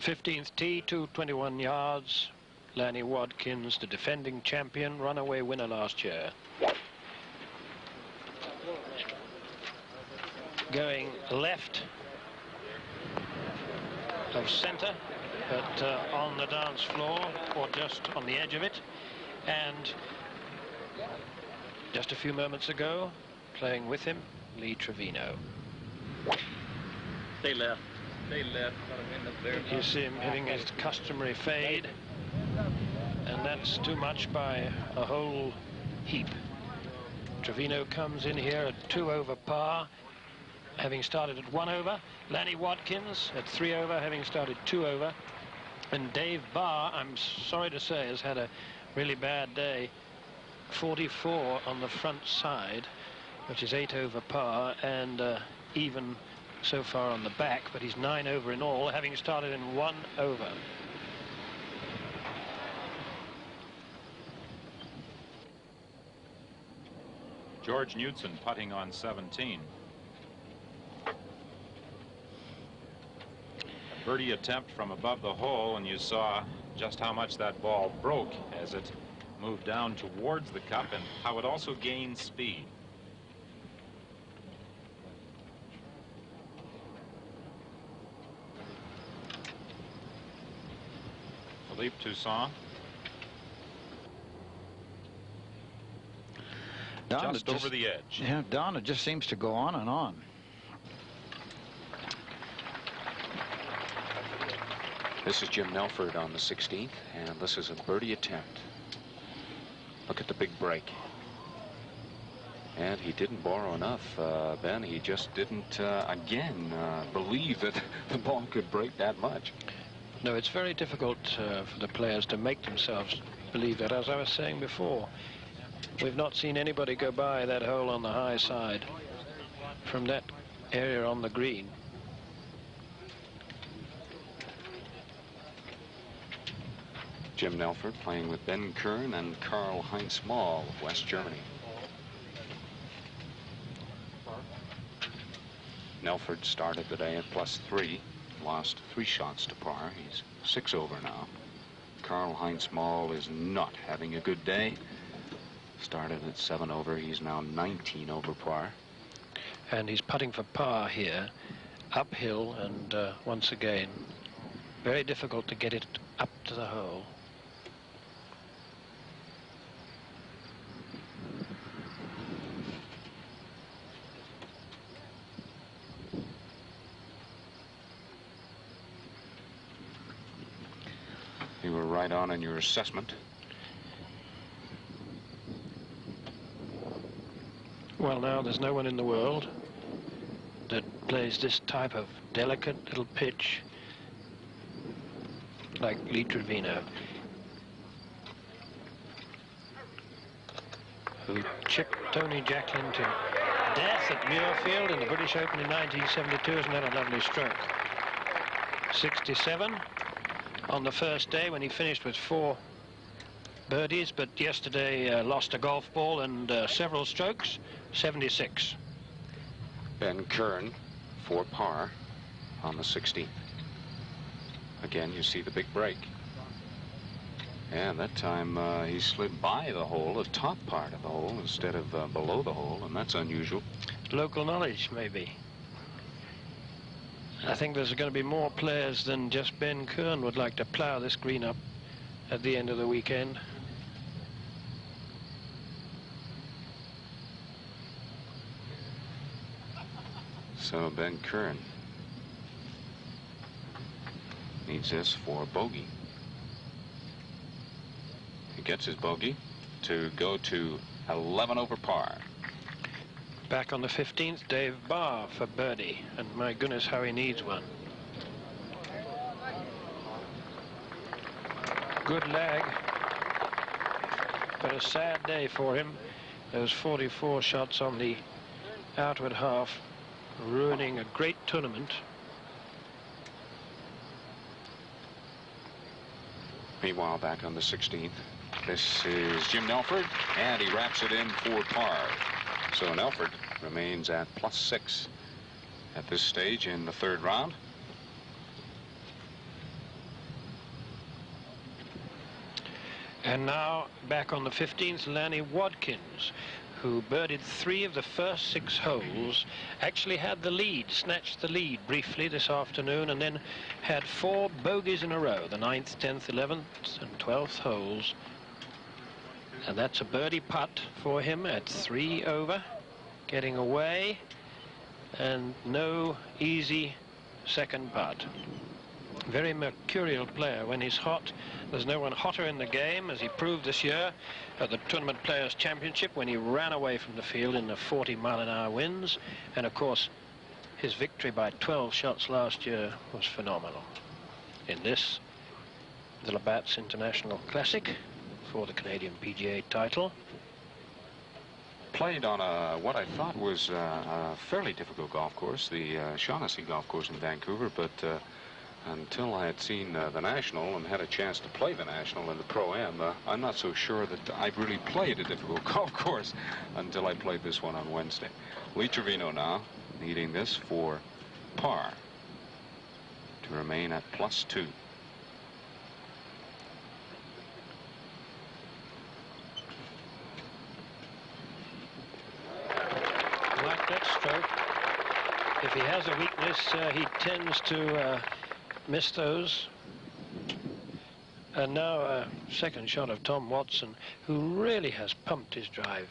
15th tee, 221 yards. Lanny Wadkins, the defending champion, runaway winner last year. Going left of centre, but on the dance floor, or just on the edge of it. And just a few moments ago, playing with him, Lee Trevino. Stay left. Stay left. You see him hitting his customary fade, and that's too much by a whole heap. Trevino comes in here at 2 over par, having started at 1 over. Lanny Wadkins at 3 over, having started 2 over. And Dave Barr, I'm sorry to say, has had a really bad day. 44 on the front side, which is 8 over par, and even so far on the back, but he's 9 over in all, having started in 1 over. George Knudsen putting on 17. A birdie attempt from above the hole, and you saw just how much that ball broke as it moved down towards the cup, and how it also gained speed. Philippe Toussaint. Just over the edge. Yeah, Don, it just seems to go on and on. This is Jim Nelford on the 16th, and this is a birdie attempt. Look at the big break. And he didn't borrow enough, Ben. He just didn't, again, believe that the ball could break that much. No, it's very difficult for the players to make themselves believe that. As I was saying before, we've not seen anybody go by that hole on the high side from that area on the green. Jim Nelford playing with Ben Kern and Karl-Heinz Small of West Germany. Nelford started the day at +3, lost 3 shots to par. He's 6 over now. Karl-Heinz Small is not having a good day. Started at 7 over. He's now 19 over par. And he's putting for par here, uphill, and once again, very difficult to get it up to the hole. You were right on in your assessment. Well, now there's no one in the world that plays this type of delicate little pitch like Lee Trevino, who chipped Tony Jacklin to death at Muirfield in the British Open in 1972. Isn't that a lovely stroke? 67 on the first day when he finished with 4 birdies, but yesterday lost a golf ball and several strokes. 76. Ben Kern for par on the 16th. Again, you see the big break. And that time he slid by the hole, the top part of the hole, instead of below the hole, and that's unusual. Local knowledge, maybe. I think there's going to be more players than just Ben Kern would like to plough this green up at the end of the weekend. So Ben Kern needs this for bogey. He gets his bogey to go to 11 over par. Back on the 15th, Dave Barr for birdie, and my goodness, how he needs one. Good lag, but a sad day for him. Those 44 shots on the outward half, ruining a great tournament. Meanwhile, back on the 16th, this is Jim Nelford, and he wraps it in for par. So Nelford remains at +6 at this stage in the 3rd round. And now back on the 15th, Lanny Wadkins, who birdied 3 of the first 6 holes, actually had the lead, snatched the lead briefly this afternoon, and then had 4 bogeys in a row, the 9th, 10th, 11th and 12th holes. And that's a birdie putt for him at 3 over, getting away, and no easy second putt. Very mercurial player. When he's hot, there's no one hotter in the game, as he proved this year at the Tournament Players Championship when he ran away from the field in the 40-mile-an-hour winds. And of course, his victory by 12 shots last year was phenomenal. In this, the Labatt's International Classic for the Canadian PGA title. Played on what I thought was a fairly difficult golf course, the Shaughnessy Golf Course in Vancouver, but until I had seen the National and had a chance to play the National in the Pro-Am, I'm not so sure that I've really played a difficult golf course until I played this one on Wednesday. Lee Trevino now needing this for par to remain at +2. Like that stroke. If he has a weakness, he tends to miss those. And now a second shot of Tom Watson, who really has pumped his drive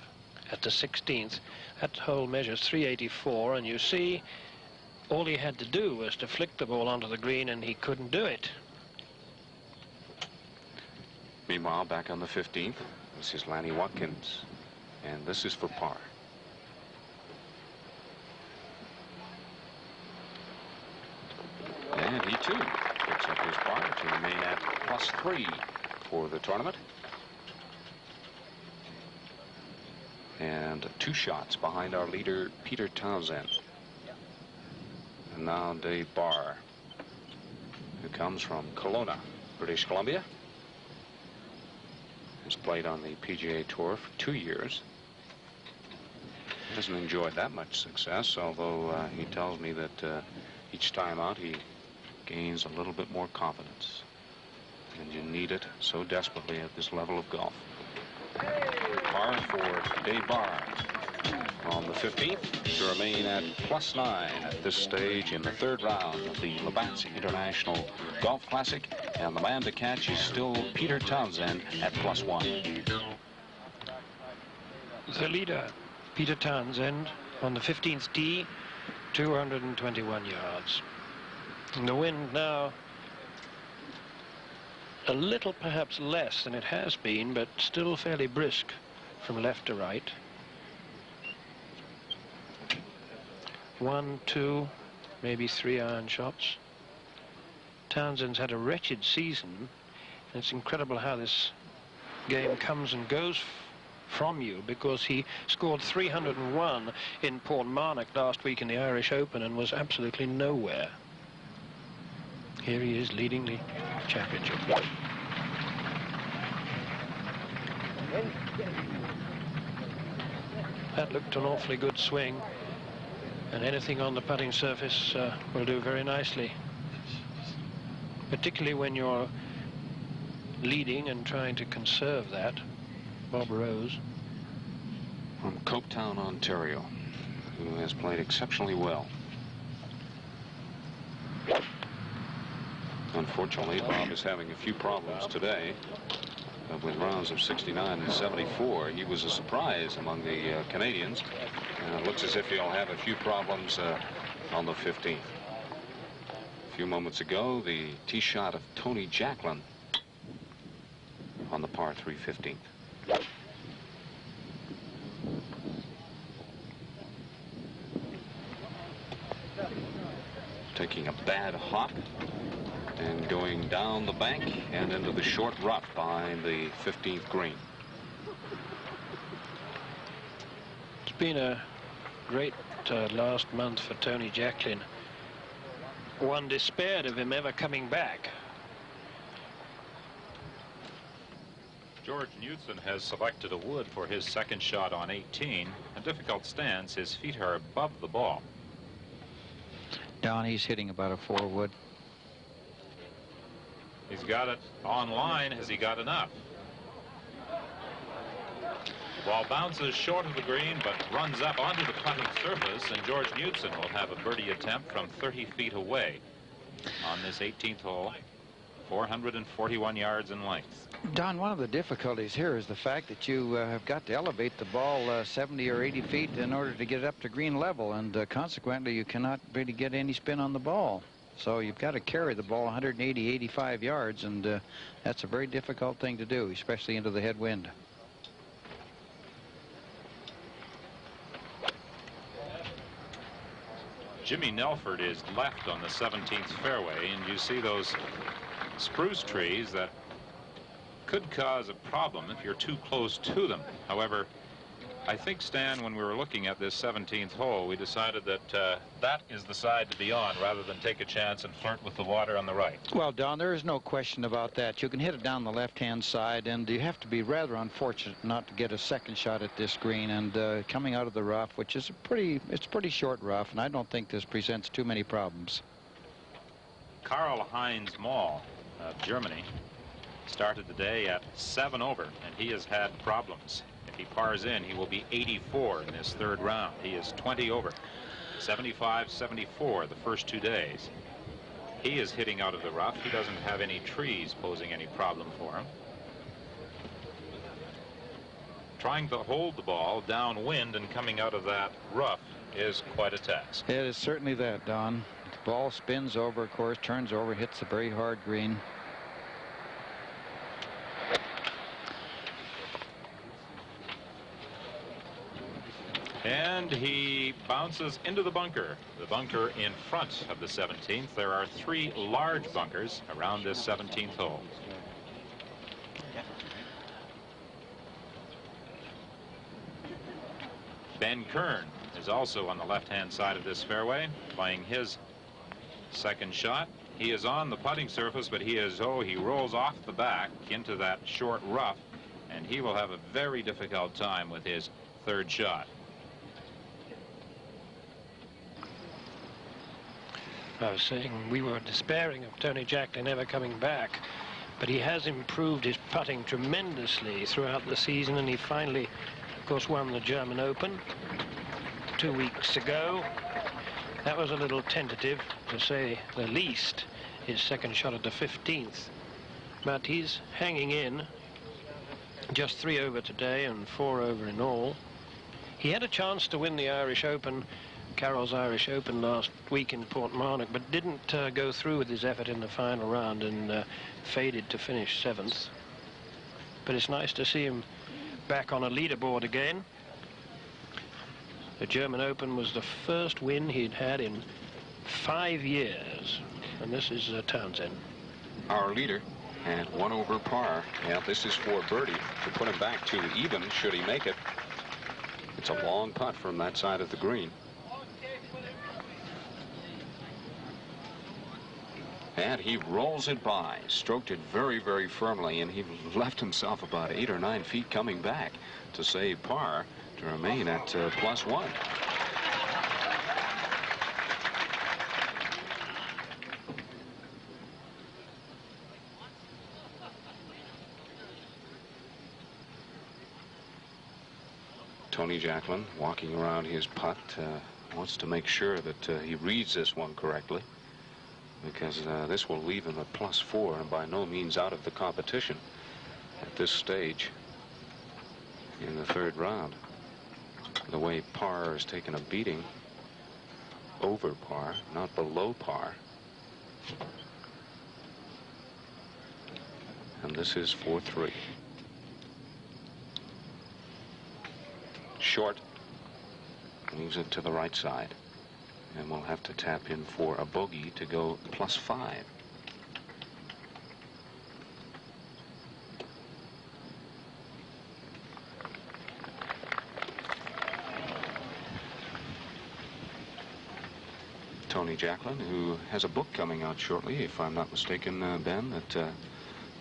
at the 16th. That hole measures 384, and you see all he had to do was to flick the ball onto the green, and he couldn't do it. Meanwhile, back on the 15th, this is Lanny Wadkins, and this is for par. And he too picks up his par to remain at +3 for the tournament. And 2 shots behind our leader, Peter Townsend. And now Dave Barr, who comes from Kelowna, British Columbia. Has played on the PGA Tour for 2 years. Hasn't enjoyed that much success, although he tells me that each time out he gains a little bit more confidence, and you need it so desperately at this level of golf. Par for Dave Barr on the 15th to remain at +9 at this stage in the 3rd round of the Labatt's International Golf Classic, and the man to catch is still Peter Townsend at +1. The leader, Peter Townsend, on the 15th tee, 221 yards. And the wind now a little perhaps less than it has been, but still fairly brisk from left to right. 1, 2, maybe 3 iron shots. Townsend's had a wretched season, and it's incredible how this game comes and goes from you, because he scored 301 in Portmarnock last week in the Irish Open and was absolutely nowhere. Here he is leading the championship. That looked an awfully good swing, and anything on the putting surface will do very nicely, particularly when you're leading and trying to conserve that. Bob Rose from Coketown, Ontario, who has played exceptionally well. Unfortunately, Bob is having a few problems today with rounds of 69 and 74. He was a surprise among the Canadians, and it looks as if he'll have a few problems on the 15th. A few moments ago, the tee shot of Tony Jacklin on the par 3 15th. Taking a bad hop and going down the bank and into the short rough behind the 15th green. It's been a great last month for Tony Jacklin. One despaired of him ever coming back. George Knudsen has selected a wood for his second shot on 18. A difficult stance. His feet are above the ball. Down, he's hitting about a 4 wood. He's got it on line. Has he got enough? The ball bounces short of the green, but runs up onto the putting surface, and George Knudsen will have a birdie attempt from 30 feet away on this 18th hole, 441 yards in length. Don, one of the difficulties here is the fact that you have got to elevate the ball 70 or 80 feet in order to get it up to green level, and consequently you cannot really get any spin on the ball. So you've got to carry the ball 180, 85 yards, and that's a very difficult thing to do, especially into the headwind. Jimmy Nelford is left on the 17th fairway, and you see those spruce trees that could cause a problem if you're too close to them. However, I think, Stan, when we were looking at this 17th hole, we decided that that is the side to be on rather than take a chance and flirt with the water on the right. Well, Don, there is no question about that. You can hit it down the left-hand side, and you have to be rather unfortunate not to get a second shot at this green. And coming out of the rough, which is it's pretty short rough, and I don't think this presents too many problems. Karl-Heinz Moll of Germany started the day at 7 over, and he has had problems. If he pars in, he will be 84 in this third round. He is 20 over, 75, 74 the first 2 days. He is hitting out of the rough. He doesn't have any trees posing any problem for him. Trying to hold the ball downwind and coming out of that rough is quite a task. It is certainly that, Don. The ball spins over, of course, turns over, hits a very hard green. And he bounces into the bunker in front of the 17th. There are 3 large bunkers around this 17th hole. Ben Kern is also on the left-hand side of this fairway, playing his second shot. He is on the putting surface, but he rolls off the back into that short rough, and he will have a very difficult time with his third shot. I was saying we were despairing of Tony Jacklin ever coming back, but he has improved his putting tremendously throughout the season, and he finally, of course, won the German Open 2 weeks ago. That was a little tentative, to say the least, his second shot at the 15th, but he's hanging in. Just 3 over today and 4 over in all. He had a chance to win the Irish Open, Carroll's Irish Open, last week in Portmarnock, but didn't go through with his effort in the final round and faded to finish 7th. But it's nice to see him back on a leaderboard again. The German Open was the first win he'd had in 5 years, and this is Townsend. Our leader at 1 over par. Yeah, this is for birdie to put him back to even should he make it. It's a long putt from that side of the green. And he rolls it by, stroked it very, very firmly, and he left himself about 8 or 9 feet coming back to save par to remain at +1. Tony Jacklin walking around his putt, wants to make sure that he reads this one correctly, because this will leave him at +4 and by no means out of the competition at this stage in the third round. The way par has taken a beating, over par, not below par. And this is 4-3. Short, moves it to the right side, and we'll have to tap in for a bogey to go +5. Tony Jacklin, who has a book coming out shortly, if I'm not mistaken, Ben, that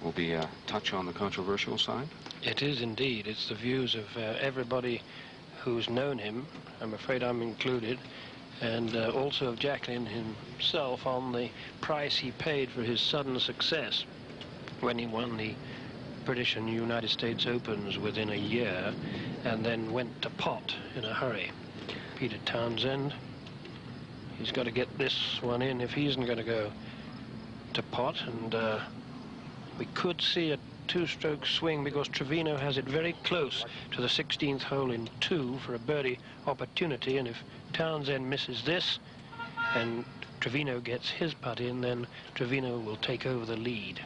will be a touch on the controversial side. It is indeed. It's the views of everybody who's known him. I'm afraid I'm included. And also of Jacklin himself on the price he paid for his sudden success when he won the British and United States Opens within a year, and then went to pot in a hurry. Peter Townsend, he's got to get this one in if he isn't going to go to pot, and we could see a two-stroke swing because Trevino has it very close to the 16th hole in 2 for a birdie opportunity, and if Townsend misses this and Trevino gets his putt in, then Trevino will take over the lead.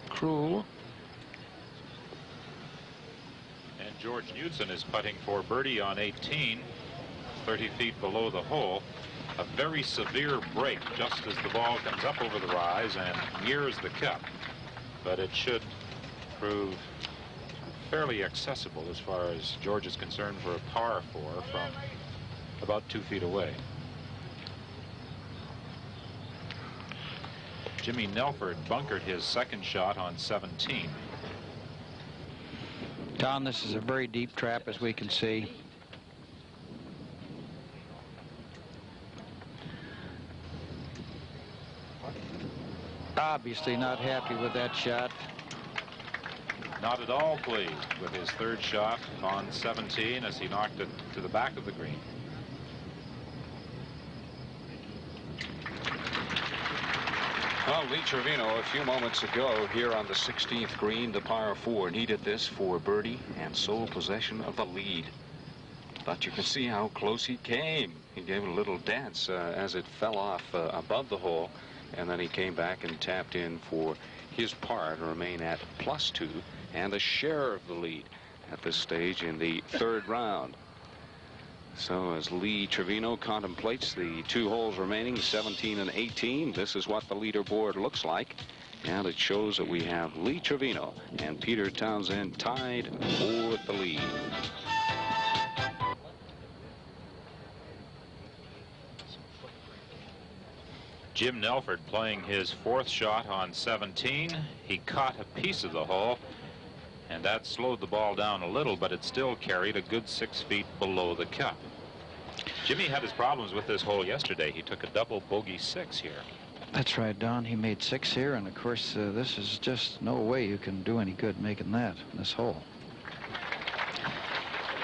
Cruel. And George Knudsen is putting for birdie on 18, 30 feet below the hole. A very severe break just as the ball comes up over the rise and nears the cup. But it should prove fairly accessible as far as George is concerned for a par 4 from about 2 feet away. Jimmy Nelford bunkered his second shot on 17. Don, this is a very deep trap, as we can see. Obviously not happy with that shot. Not at all pleased with his third shot on 17 as he knocked it to the back of the green. Well, Lee Trevino a few moments ago here on the 16th green, the par 4, needed this for birdie and sole possession of the lead. But you can see how close he came. He gave it a little dance as it fell off above the hole, and then he came back and tapped in for his par to remain at +2 and a share of the lead at this stage in the 3rd round. So as Lee Trevino contemplates the 2 holes remaining, 17 and 18, this is what the leaderboard looks like. And it shows that we have Lee Trevino and Peter Townsend tied for the lead. Jim Nelford playing his 4th shot on 17. He caught a piece of the hole, and that slowed the ball down a little, but it still carried a good 6 feet below the cup. Jimmy had his problems with this hole yesterday. He took a double bogey 6 here. That's right, Don. He made 6 here, and of course this is just no way you can do any good making that in this hole.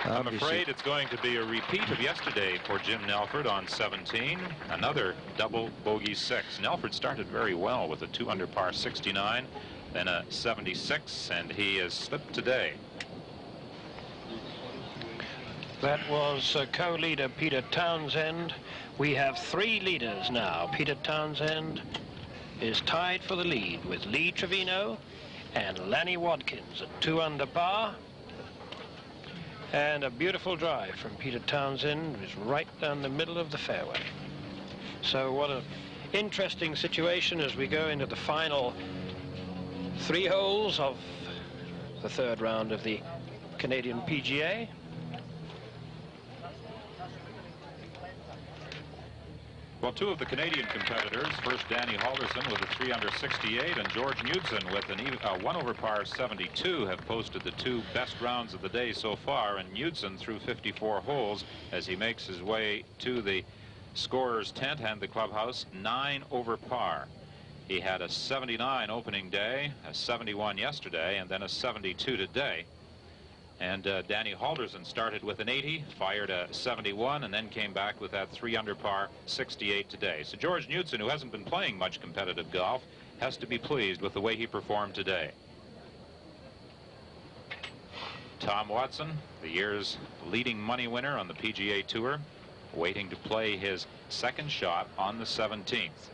I'm afraid it's going to be a repeat of yesterday for Jim Nelford on 17. Another double bogey 6. Nelford started very well with a 2-under par 69, then a 76, and he has slipped today. That was co-leader Peter Townsend. We have 3 leaders now. Peter Townsend is tied for the lead with Lee Trevino and Lanny Wadkins at 2 under par. And a beautiful drive from Peter Townsend is right down the middle of the fairway. So what an interesting situation as we go into the final 3 holes of the 3rd round of the Canadian PGA. Well, 2 of the Canadian competitors, first Danny Halverson with a 3-under 68 and George Knudsen with a 1-over par 72 have posted the 2 best rounds of the day so far, and Knudsen through 54 holes as he makes his way to the scorer's tent and the clubhouse, 9 over par. He had a 79 opening day, a 71 yesterday, and then a 72 today. And Danny Halverson started with an 80, fired a 71, and then came back with that 3-under par 68 today. So George Knudsen, who hasn't been playing much competitive golf, has to be pleased with the way he performed today. Tom Watson, the year's leading money winner on the PGA Tour, waiting to play his 2nd shot on the 17th.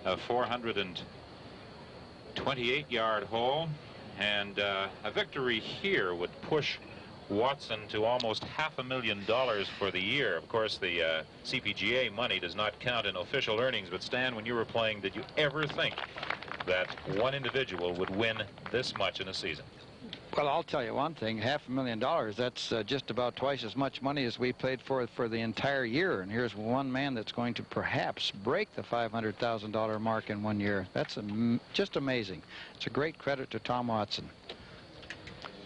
A 428-yard hole. And a victory here would push Watson to almost $500,000 for the year. Of course, the CPGA money does not count in official earnings. But Stan, when you were playing, did you ever think that one individual would win this much in a season? Well, I'll tell you one thing, $500,000, that's just about twice as much money as we played for the entire year. And here's one man that's going to perhaps break the $500,000 mark in 1 year. That's just amazing. It's a great credit to Tom Watson,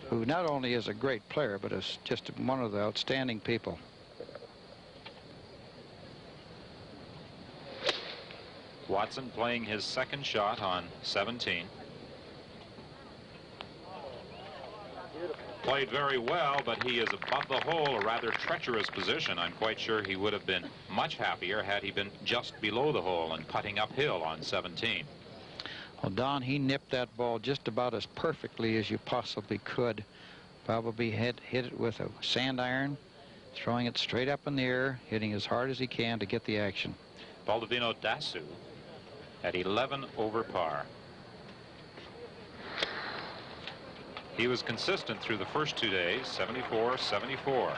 who not only is a great player, but is just one of the outstanding people. Watson playing his second shot on 17. Played very well, but he is above the hole, a rather treacherous position. I'm quite sure he would have been much happier had he been just below the hole and putting uphill on 17. Well, Don, he nipped that ball just about as perfectly as you possibly could. Probably hit it with a sand iron, throwing it straight up in the air, hitting as hard as he can to get the action. Trevino Dasu at 11 over par. He was consistent through the first 2 days, 74, 74.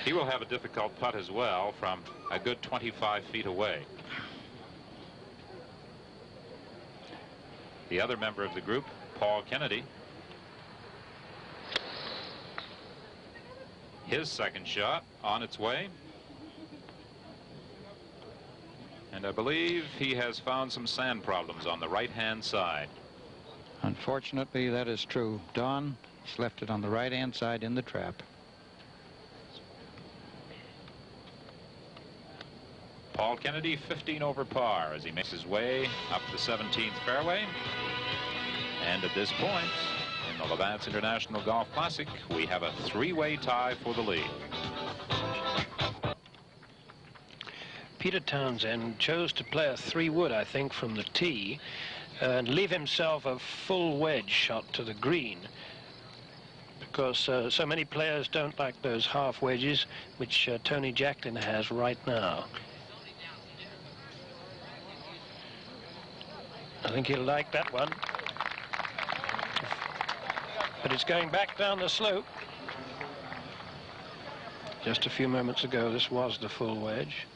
He will have a difficult putt as well from a good 25 feet away. The other member of the group, Paul Kennedy. His second shot on its way. And I believe he has found some sand problems on the right-hand side. Unfortunately, that is true. Don, he's left it on the right-hand side in the trap. Paul Kennedy, 15 over par as he makes his way up the 17th fairway. And at this point, in the Labatt International Golf Classic, we have a three-way tie for the lead. Peter Townsend chose to play a 3-wood, I think, from the tee and leave himself a full wedge shot to the green, because so many players don't like those half wedges, which Tony Jacklin has right now. I think he'll like that one. But it's going back down the slope. Just a few moments ago, this was the full wedge.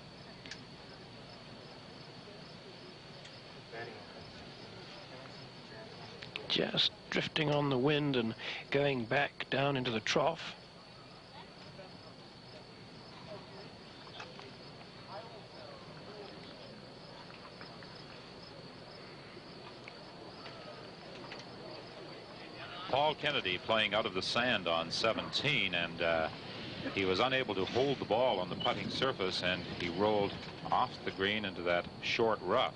Just drifting on the wind and going back down into the trough. Paul Kennedy playing out of the sand on 17, and he was unable to hold the ball on the putting surface, and he rolled off the green into that short rough.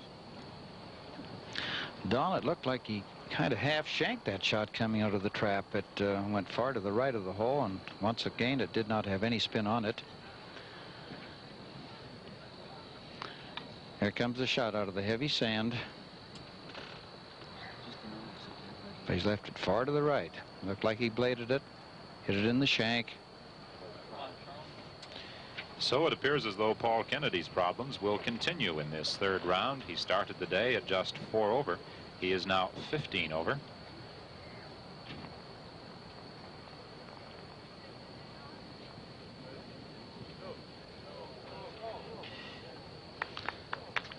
Don, it looked like he kind of half shanked that shot coming out of the trap. It went far to the right of the hole, and once again it did not have any spin on it. Here comes the shot out of the heavy sand. But he's left it far to the right. Looked like he bladed it, hit it in the shank. So it appears as though Paul Kennedy's problems will continue in this third round. He started the day at just 4 over. He is now 15 over.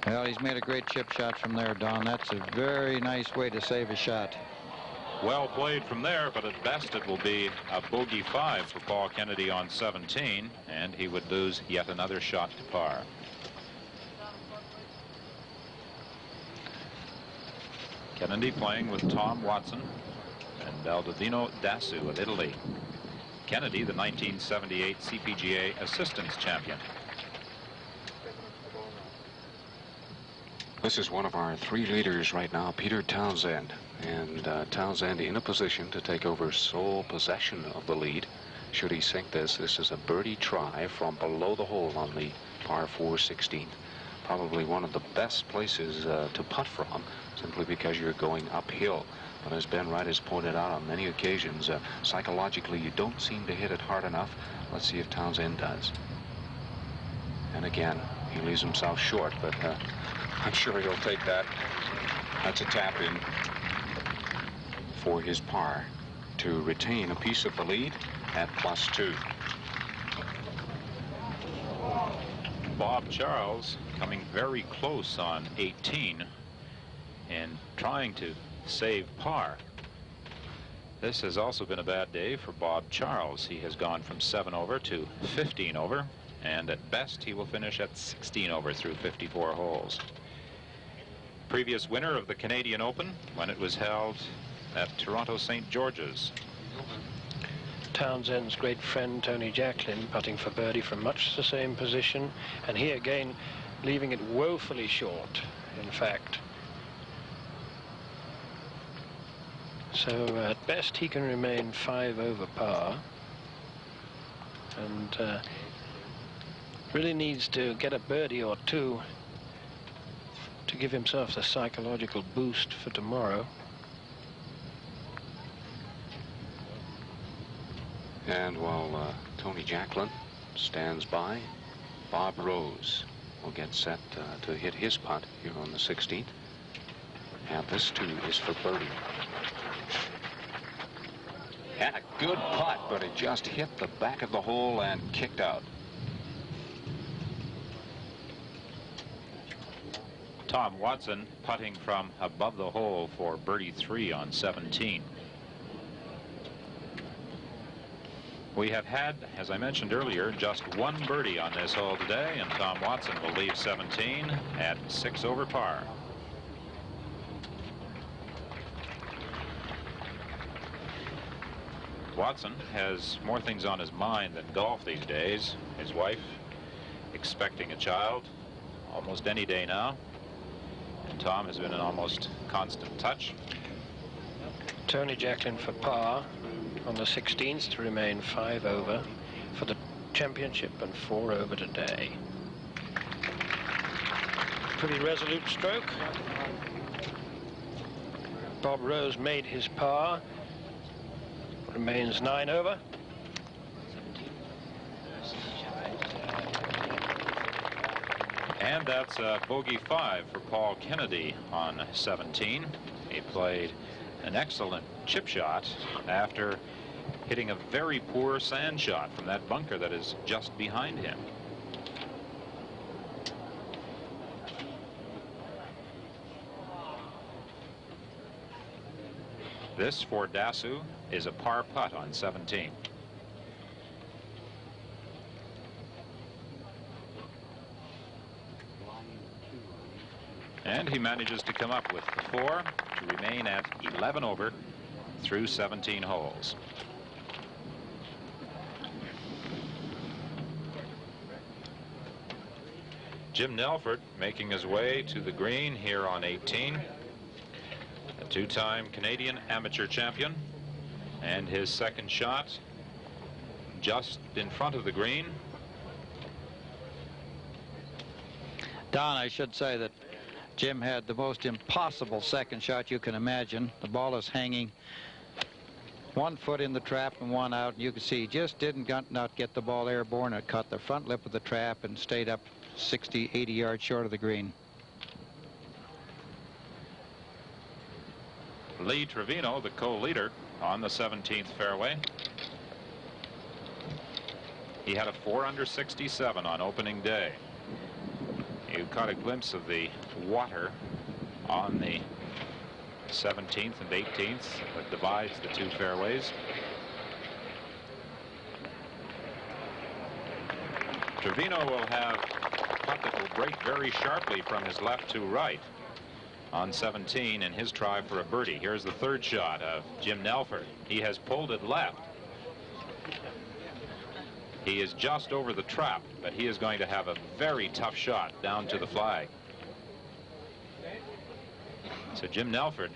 Well, he's made a great chip shot from there, Don. That's a very nice way to save a shot. Well played from there, but at best it will be a bogey 5 for Paul Kennedy on 17, and he would lose yet another shot to par. Kennedy playing with Tom Watson and Trevino Dasu of Italy. Kennedy, the 1978 CPGA Assistants Champion. This is one of our 3 leaders right now, Peter Townsend. And Townsend in a position to take over sole possession of the lead. Should he sink this, this is a birdie try from below the hole on the par 4 16th. Probably one of the best places to putt from, simply because you're going uphill. But as Ben Wright has pointed out on many occasions, psychologically you don't seem to hit it hard enough. Let's see if Townsend does. And again, he leaves himself short, but I'm sure he'll take that. That's a tap in for his par to retain a piece of the lead at +2. Bob Charles coming very close on 18 and trying to save par. This has also been a bad day for Bob Charles. He has gone from 7 over to 15 over, and at best he will finish at 16 over through 54 holes. Previous winner of the Canadian Open when it was held at Toronto St. George's. Townsend's great friend Tony Jacklin putting for birdie from much the same position, and he again leaving it woefully short, in fact. So at best he can remain 5 over par, and really needs to get a birdie or two to give himself the psychological boost for tomorrow. And while Tony Jacklin stands by, Bob Rose will get set to hit his putt here on the 16th. And this too is for birdie. And a good putt, but it just hit the back of the hole and kicked out. Tom Watson putting from above the hole for birdie 3 on 17. We have had, as I mentioned earlier, just 1 birdie on this hole today, and Tom Watson will leave 17 at 6 over par. Watson has more things on his mind than golf these days. His wife expecting a child almost any day now, and Tom has been in almost constant touch. Tony Jacklin for par on the 16th to remain 5 over for the championship and 4 over today. Pretty resolute stroke. Bob Rose made his par, remains 9 over. And that's bogey 5 for Paul Kennedy on 17. He played an excellent chip shot after hitting a very poor sand shot from that bunker that is just behind him. This for Dasu is a par putt on 17. And he manages to come up with the 4 to remain at 11 over through 17 holes. Jim Nelford making his way to the green here on 18. A 2-time Canadian amateur champion, and his second shot just in front of the green. Don, I should say that Jim had the most impossible second shot you can imagine. The ball is hanging 1 foot in the trap and 1 out, and you can see he just didn't not get the ball airborne. It caught the front lip of the trap and stayed up 60, 80 yards short of the green. Lee Trevino, the co-leader, on the 17th fairway. He had a 4 under 67 on opening day. You caught a glimpse of the water on the 17th and 18th that divides the 2 fairways. Trevino will have a putt that will break very sharply from his left to right on 17 in his try for a birdie. Here's the 3rd shot of Jim Nelford. He has pulled it left. He is just over the trap, but he is going to have a very tough shot down to the flag. So Jim Nelford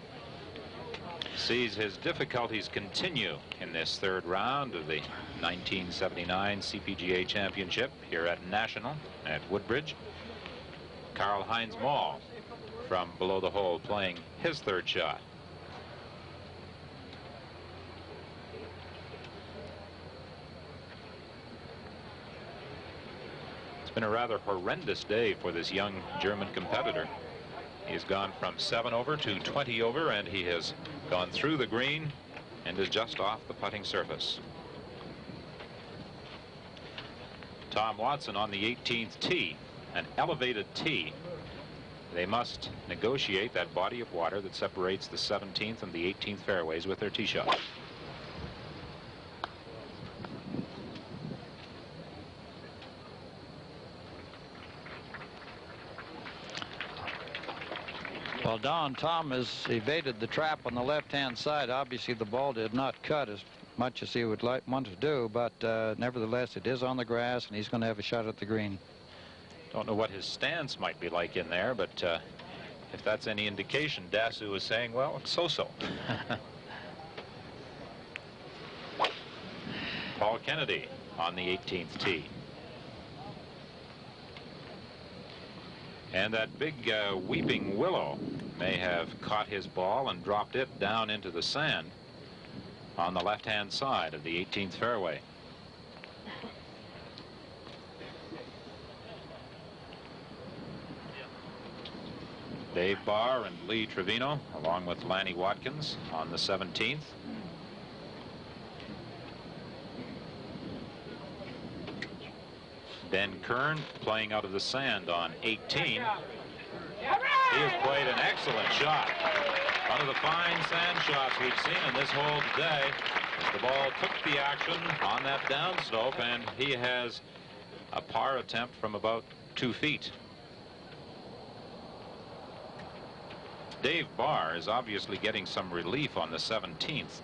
sees his difficulties continue in this 3rd round of the 1979 CPGA Championship here at National at Woodbridge. Karl-Heinz Maul from below the hole playing his 3rd shot. It's been a rather horrendous day for this young German competitor. He's gone from 7 over to 20 over, and he has gone through the green and is just off the putting surface. Tom Watson on the 18th tee, an elevated tee. They must negotiate that body of water that separates the 17th and the 18th fairways with their tee shot. Well, Don, Tom has evaded the trap on the left-hand side. Obviously, the ball did not cut as much as he would want to do, but nevertheless, it is on the grass, and he's going to have a shot at the green. Don't know what his stance might be like in there, but if that's any indication, Dasu is saying, well, so-so. Paul Kennedy on the 18th tee. And that big weeping willow may have caught his ball and dropped it down into the sand on the left-hand side of the 18th fairway. Dave Barr and Lee Trevino, along with Lanny Watkins, on the 17th. Ben Kern playing out of the sand on 18. He has played an excellent shot. One of the fine sand shots we've seen in this hole today. As the ball took the action on that downslope, and he has a par attempt from about 2 feet. Dave Barr is obviously getting some relief on the 17th.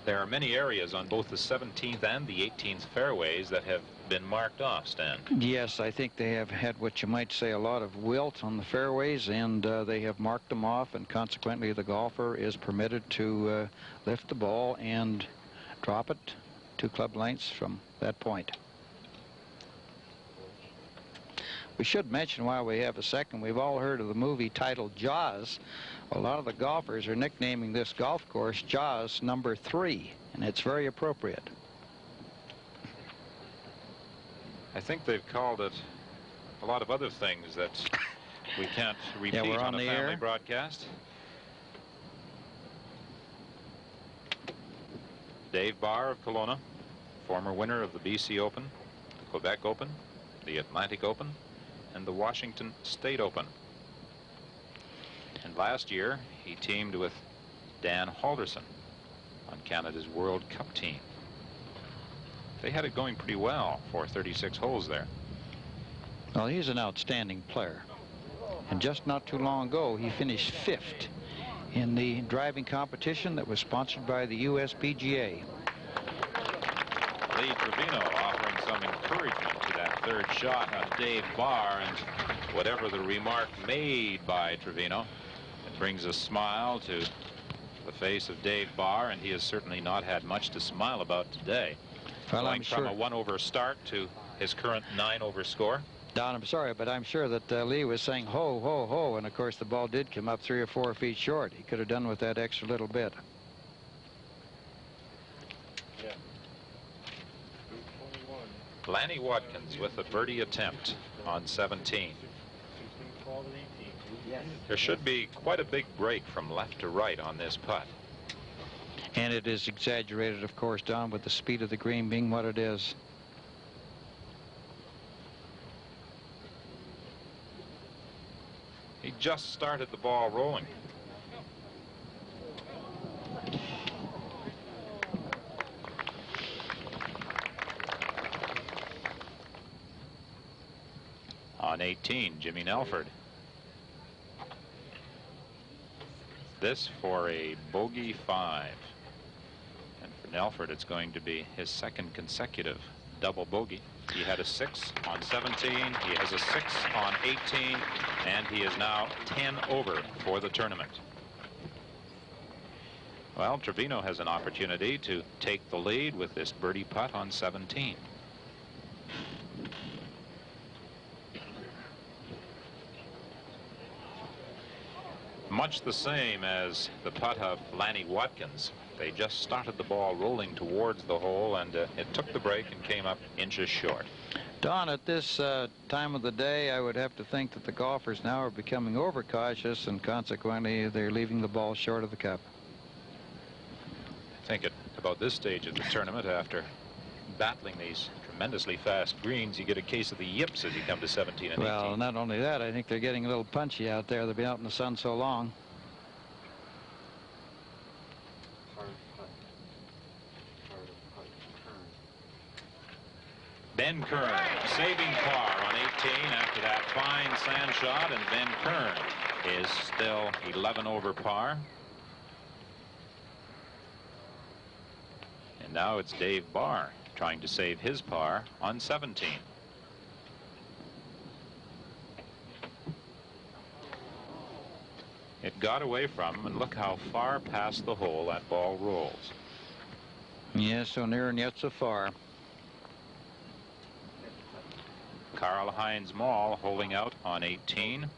There are many areas on both the 17th and the 18th fairways that have been marked off, Stan. Yes, I think they have had what you might say a lot of wilt on the fairways, and they have marked them off, and consequently the golfer is permitted to lift the ball and drop it 2 club lengths from that point. We should mention, while we have a second, we've all heard of the movie titled Jaws. A lot of the golfers are nicknaming this golf course Jaws number 3, and it's very appropriate. I think they've called it a lot of other things that we can't repeat we're on a the family air. broadcast. Dave Barr of Kelowna, former winner of the BC Open, the Quebec Open, the Atlantic Open, and the Washington State Open. And last year, he teamed with Dan Halderson on Canada's World Cup team. They had it going pretty well for 36 holes there. Well, he's an outstanding player. And just not too long ago, he finished 5th in the driving competition that was sponsored by the USPGA. Lee Trevino offering some encouragement to that 3rd shot on Dave Barr, and whatever the remark made by Trevino, it brings a smile to the face of Dave Barr, and he has certainly not had much to smile about today. Well, Going I'm from sure a 1-over start to his current 9-over score. Don, I'm sorry, but I'm sure that Lee was saying ho, ho, ho, and of course the ball did come up 3 or 4 feet short. He could have done with that extra little bit. Lanny Watkins with a birdie attempt on 17. There should be quite a big break from left to right on this putt. And it is exaggerated, of course, Don, with the speed of the green being what it is. He just started the ball rolling. On 18, Jimmy Nelford. This for a bogey 5. And for Nelford, it's going to be his 2nd consecutive double bogey. He had a 6 on 17, he has a 6 on 18, and he is now 10 over for the tournament. Well, Trevino has an opportunity to take the lead with this birdie putt on 17. Much the same as the putt of Lanny Watkins. They just started the ball rolling towards the hole, and it took the break and came up inches short. Don, at this time of the day, I would have to think that the golfers now are becoming overcautious, and consequently they're leaving the ball short of the cup. I think at about this stage of the tournament, after battling these tremendously fast greens, you get a case of the yips as you come to 17 and 18. Well, not only that, I think they're getting a little punchy out there. They've been out in the sun so long. Ben Kern saving par on 18 after that fine sand shot, and Van Kern is still 11 over par. And now it's Dave Barr trying to save his par on 17. It got away from him, and look how far past the hole that ball rolls. Yeah, so near and yet so far. Karl-Heinz Moll holding out on 18.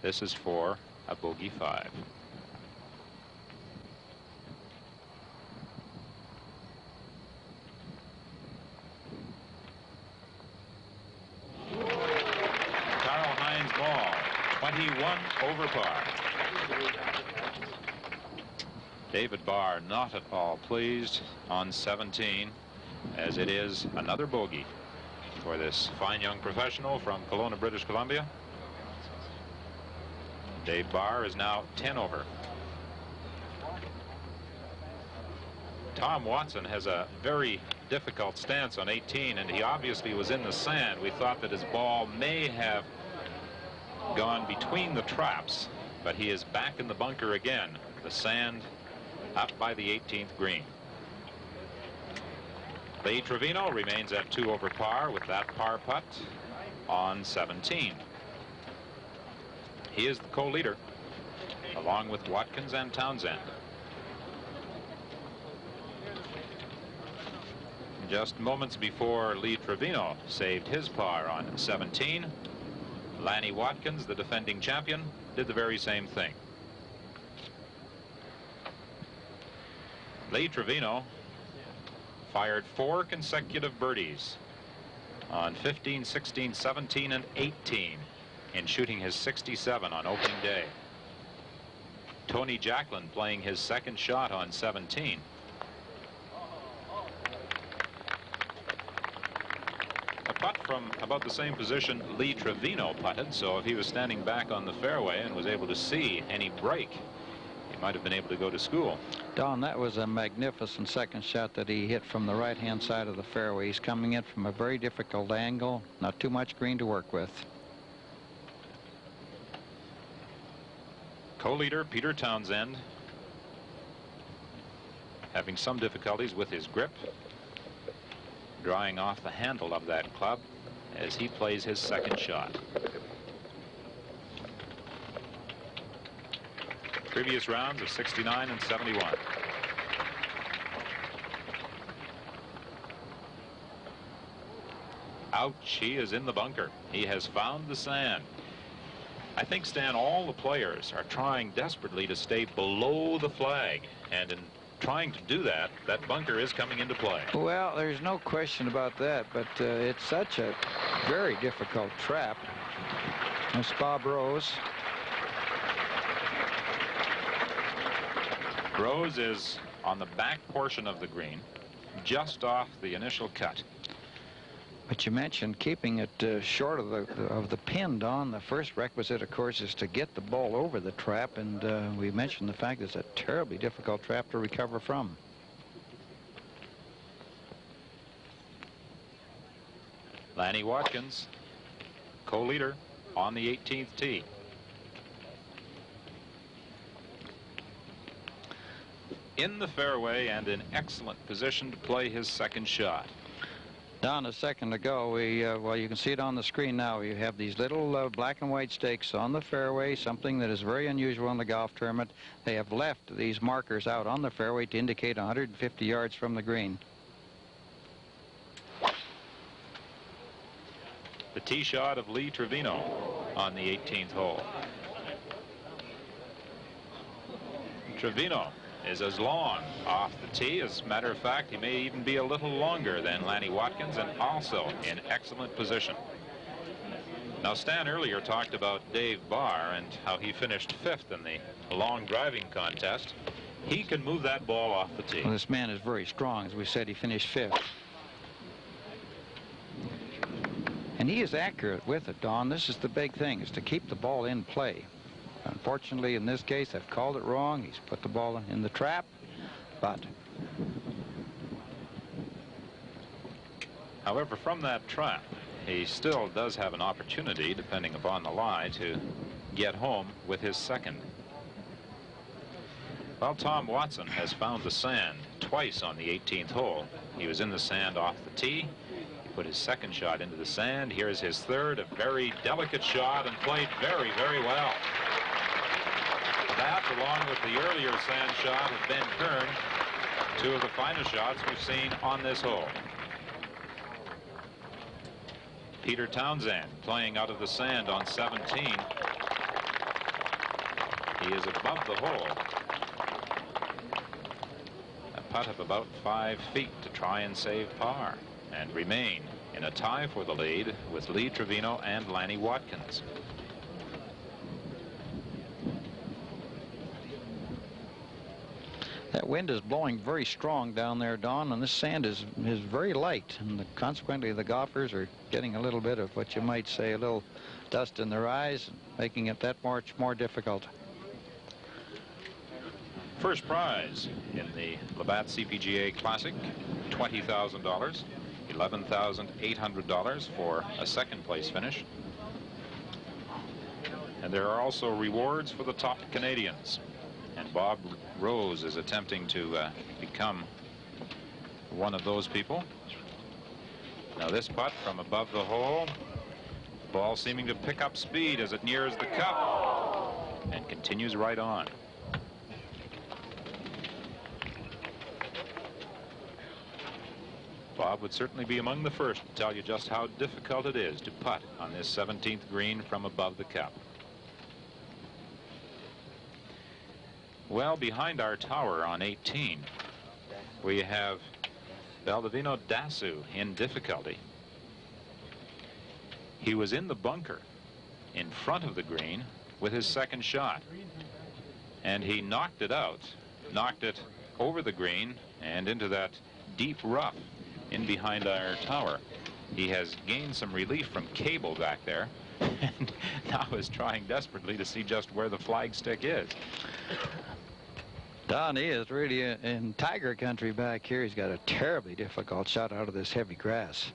This is for a bogey 5. Karl-Heinz Moll, 21 over par. David Barr not at all pleased on 17, as it is another bogey for this fine young professional from Kelowna, British Columbia. Dave Barr is now 10 over. Tom Watson has a very difficult stance on 18, and he obviously was in the sand. We thought that his ball may have gone between the traps, but he is back in the bunker again. The sand up by the 18th green. Lee Trevino remains at 2 over par with that par putt on 17. He is the co-leader, along with Watkins and Townsend. Just moments before Lee Trevino saved his par on 17, Lanny Watkins, the defending champion, did the very same thing. Lee Trevino fired 4 consecutive birdies on 15, 16, 17, and 18 in shooting his 67 on opening day. Tony Jacklin playing his second shot on 17. A putt from about the same position Lee Trevino putted, so if he was standing back on the fairway and was able to see any break, he might have been able to go to school. Don, that was a magnificent second shot that he hit from the right-hand side of the fairway. He's coming in from a very difficult angle, not too much green to work with. Co-leader Peter Townsend having some difficulties with his grip, drawing off the handle of that club as he plays his second shot. Previous rounds of 69 and 71. Ouch, he is in the bunker. He has found the sand. I think, Stan, all the players are trying desperately to stay below the flag, and in trying to do that, that bunker is coming into play. Well, there's no question about that, but it's such a very difficult trap. That's Bob Rose. Rose is on the back portion of the green, just off the initial cut. But you mentioned keeping it short of the pin, Don. The first requisite, of course, is to get the ball over the trap, and we mentioned the fact it's a terribly difficult trap to recover from. Lanny Watkins, co-leader, on the 18th tee. In the fairway and in excellent position to play his second shot. Don, a second ago, well, you can see it on the screen now. You have these little black and white stakes on the fairway, something that is very unusual in the golf tournament. They have left these markers out on the fairway to indicate 150 yards from the green. The tee shot of Lee Trevino on the 18th hole. Trevino is as long off the tee. As a matter of fact, he may even be a little longer than Lanny Watkins, and also in excellent position. Now, Stan earlier talked about Dave Barr and how he finished 5th in the long driving contest. He can move that ball off the tee. Well, this man is very strong. As we said, he finished 5th. And he is accurate with it, Don. This is the big thing, is to keep the ball in play. Unfortunately, in this case, I've called it wrong. He's put the ball in the trap, but... However, from that trap, he still does have an opportunity, depending upon the lie, to get home with his second. Well, Tom Watson has found the sand twice on the 18th hole. He was in the sand off the tee. He put his second shot into the sand. Here's his third, a very delicate shot, and played very, very well. That, along with the earlier sand shot of Ben Kern, two of the finest shots we've seen on this hole. Peter Townsend playing out of the sand on 17. He is above the hole. A putt of about 5 feet to try and save par and remain in a tie for the lead with Lee Trevino and Lanny Watkins. That wind is blowing very strong down there, Don, and this sand is very light, and consequently the golfers are getting a little bit of what you might say a little dust in their eyes, making it that much more difficult. First prize in the Labatt CPGA Classic, $20,000, $11,800 for a second place finish. And there are also rewards for the top Canadians. And Bob Rose is attempting to become one of those people. Now this putt from above the hole. Ball seeming to pick up speed as it nears the cup and continues right on. Bob would certainly be among the first to tell you just how difficult it is to putt on this 17th green from above the cup. Well, behind our tower on 18, we have Baldovino Dasu in difficulty. He was in the bunker in front of the green with his second shot, and he knocked it out, knocked it over the green and into that deep rough in behind our tower. He has gained some relief from cable back there and now is trying desperately to see just where the flagstick is. Don, he is really in tiger country back here. He's got a terribly difficult shot out of this heavy grass.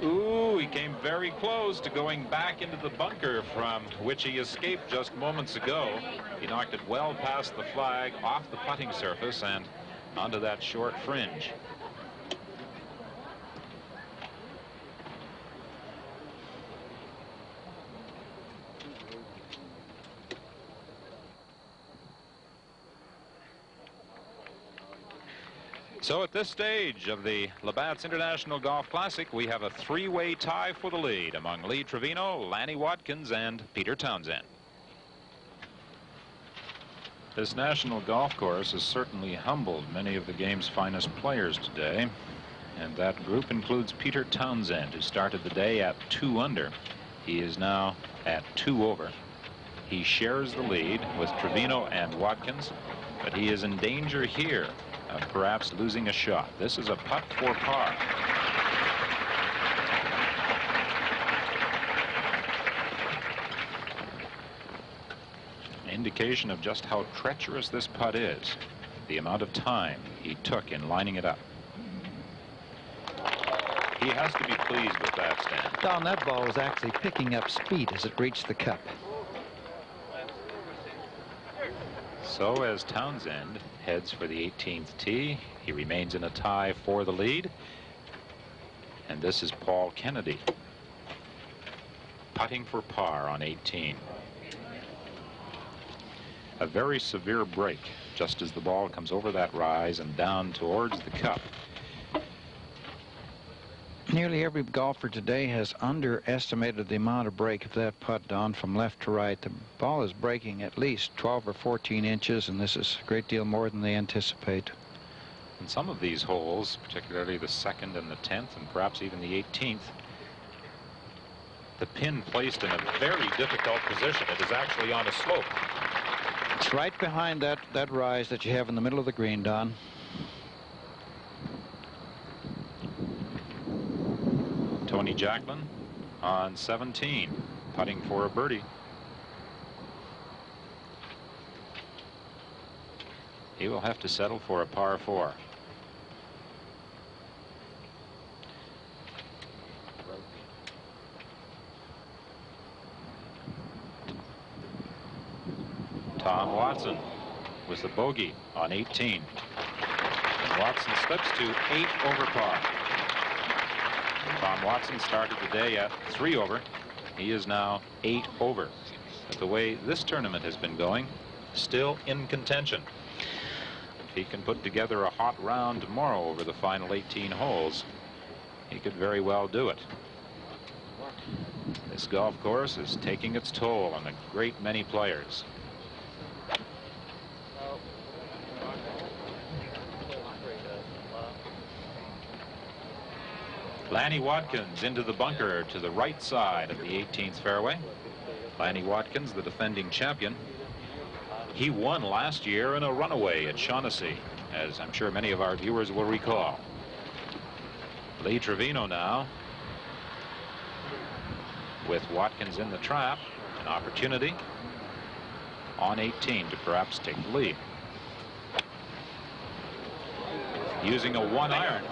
Ooh, he came very close to going back into the bunker from which he escaped just moments ago. He knocked it well past the flag, off the putting surface, and onto that short fringe. So at this stage of the Labatt's International Golf Classic, we have a three-way tie for the lead among Lee Trevino, Lanny Watkins, and Peter Townsend. This national golf course has certainly humbled many of the game's finest players today, and that group includes Peter Townsend, who started the day at 2 under. He is now at 2 over. He shares the lead with Trevino and Watkins, but he is in danger here of perhaps losing a shot. This is a putt for par. Indication of just how treacherous this putt is, the amount of time he took in lining it up. He has to be pleased with that, Stan. Don, that ball was actually picking up speed as it reached the cup. So as Townsend heads for the 18th tee, he remains in a tie for the lead. And this is Paul Kennedy, putting for par on 18. A very severe break just as the ball comes over that rise and down towards the cup. Nearly every golfer today has underestimated the amount of break of that putt, Don, from left to right. The ball is breaking at least 12 or 14 inches, and this is a great deal more than they anticipate. In some of these holes, particularly the 2nd and the 10th, and perhaps even the 18th, the pin placed in a very difficult position. It is actually on a slope. It's right behind that rise that you have in the middle of the green, Don. Tony Jacklin on 17, putting for a birdie. he will have to settle for a par 4. Tom Watson was the bogey on 18. And Watson slips to 8 over par. Tom Watson started the day at 3 over. He is now 8 over. But the way this tournament has been going, still in contention. If he can put together a hot round tomorrow over the final 18 holes, he could very well do it. This golf course is taking its toll on a great many players. Lanny Watkins into the bunker to the right side of the 18th fairway. Lanny Watkins, the defending champion. He won last year in a runaway at Shaughnessy, as I'm sure many of our viewers will recall. Lee Trevino now, with Watkins in the trap, an opportunity on 18 to perhaps take the lead. Using a 1-iron.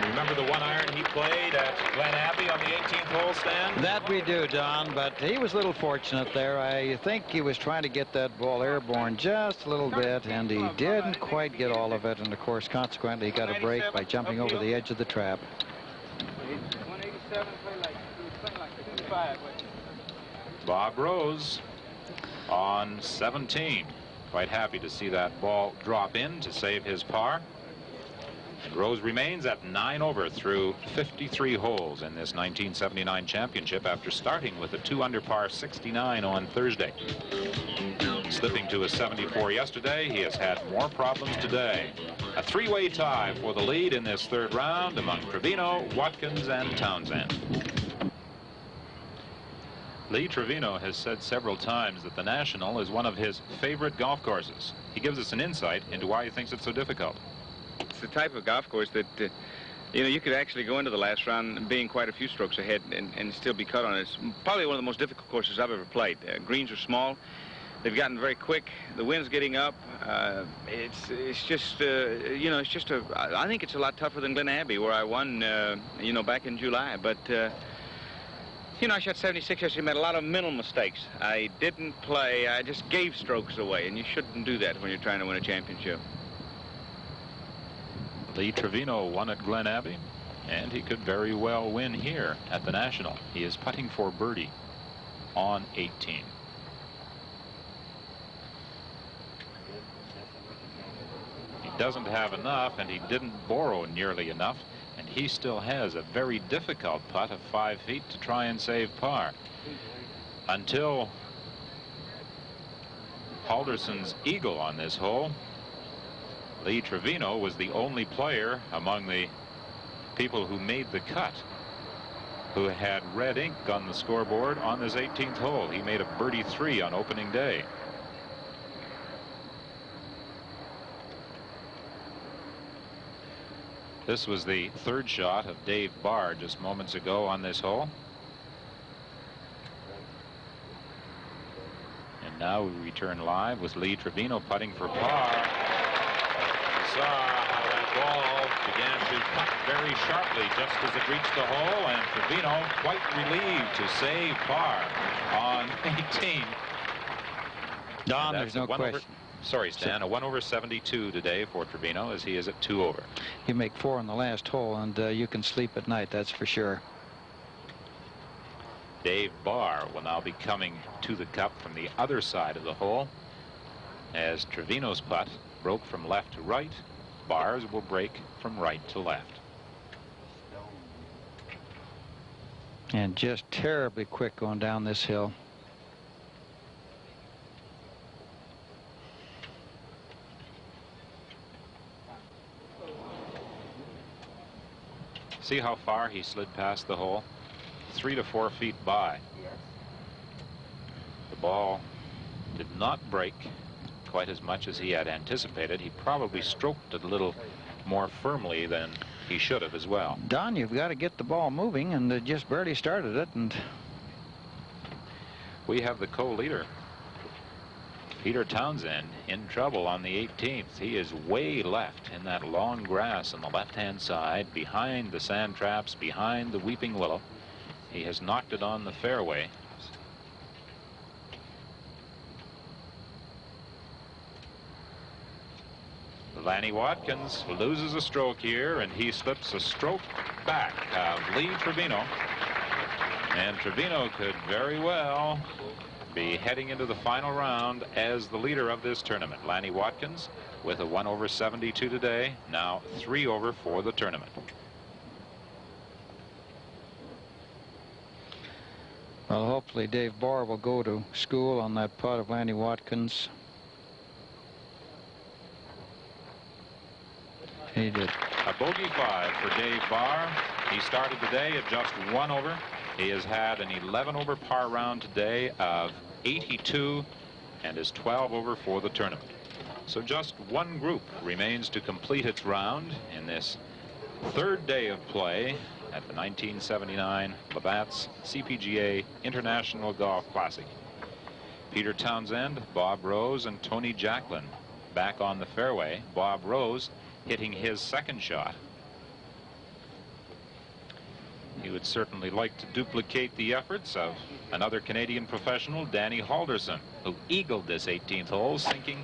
Remember the 1-iron he played at Glen Abbey on the 18th hole, Stan? That we do, Don, but he was a little fortunate there. I think he was trying to get that ball airborne just a little bit, and he didn't quite get all of it, and of course consequently he got a break by jumping over the edge of the trap. 187, play like 25. Bob Rose on 17. Quite happy to see that ball drop in to save his par. And Rose remains at 9 over through 53 holes in this 1979 championship after starting with a 2 under par 69 on Thursday. Slipping to a 74 yesterday, he has had more problems today. A 3-way tie for the lead in this third round among Trevino, Watkins, and Townsend. Lee Trevino has said several times that the National is one of his favorite golf courses. He gives us an insight into why he thinks it's so difficult. It's the type of golf course that, you know, you could actually go into the last round being quite a few strokes ahead and still be cut on it. It's probably one of the most difficult courses I've ever played. Greens are small. They've gotten very quick. The wind's getting up. It's just, you know, it's just I think it's a lot tougher than Glen Abbey, where I won, you know, back in July. But, you know, I shot 76 yesterday, made a lot of mental mistakes. I didn't play. I just gave strokes away, and you shouldn't do that when you're trying to win a championship. Lee Trevino won at Glen Abbey, and he could very well win here at the National. He is putting for birdie on 18. He doesn't have enough, and he didn't borrow nearly enough, and he still has a very difficult putt of 5 feet to try and save par. Until Halderson's eagle on this hole, Lee Trevino was the only player among the people who made the cut who had red ink on the scoreboard on this 18th hole. He made a birdie 3 on opening day. This was the third shot of Dave Barr just moments ago on this hole. And now we return live with Lee Trevino putting for par. Saw how that ball began to cut very sharply just as it reached the hole, and Trevino quite relieved to save par on 18. Don, there's no question. Sorry, Stan, a 1 over 72 today for Trevino, as he is at 2 over. You make 4 in the last hole, and you can sleep at night, that's for sure. Dave Barr will now be coming to the cup from the other side of the hole, as Trevino's putt broke from left to right. Barr's will break from right to left. And just terribly quick going down this hill. See how far he slid past the hole? 3 to 4 feet by. The ball did not break quite as much as he had anticipated. He probably stroked it a little more firmly than he should have as well. Don, you've got to get the ball moving, and it just barely started it. And we have the co-leader Peter Townsend in trouble on the 18th. He is way left in that long grass on the left-hand side, behind the sand traps, behind the weeping willow. He has knocked it on the fairway. Lanny Watkins loses a stroke here, and he slips a stroke back of Lee Trevino. And Trevino could very well be heading into the final round as the leader of this tournament. Lanny Watkins with a 1 over 72 today, now 3 over for the tournament. Well, hopefully Dave Barr will go to school on that putt of Lanny Watkins. He did. A bogey 5 for Dave Barr. He started the day at just 1 over. He has had an 11 over par round today of 82 and is 12 over for the tournament. So just one group remains to complete its round in this third day of play at the 1979 Labatt's CPGA International Golf Classic. Peter Townsend, Bob Rose, and Tony Jacklin back on the fairway. Bob Rose hitting his second shot. He would certainly like to duplicate the efforts of another Canadian professional, Danny Halderson, who eagled this 18th hole, sinking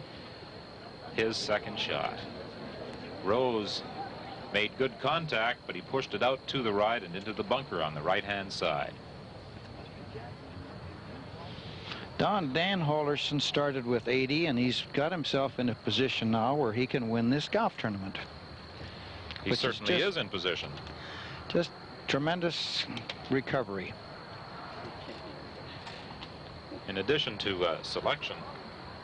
his second shot. Rose made good contact, but he pushed it out to the right and into the bunker on the right-hand side. Dan Halderson started with 80, and he's got himself in a position now where he can win this golf tournament. He certainly is in position. Just tremendous recovery. In addition to selection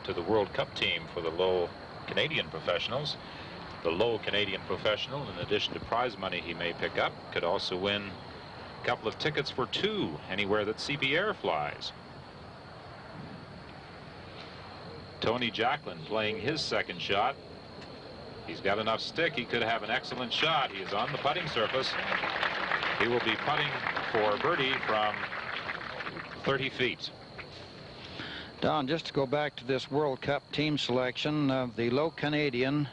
to the World Cup team for the Low Canadian professionals, the Low Canadian professional, in addition to prize money he may pick up, could also win a couple of tickets for 2 anywhere that CP Air flies. Tony Jacklin playing his second shot. He's got enough stick. He could have an excellent shot. He is on the putting surface. He will be putting for birdie from 30 feet. Don, just to go back to this World Cup team selection, the Low Canadian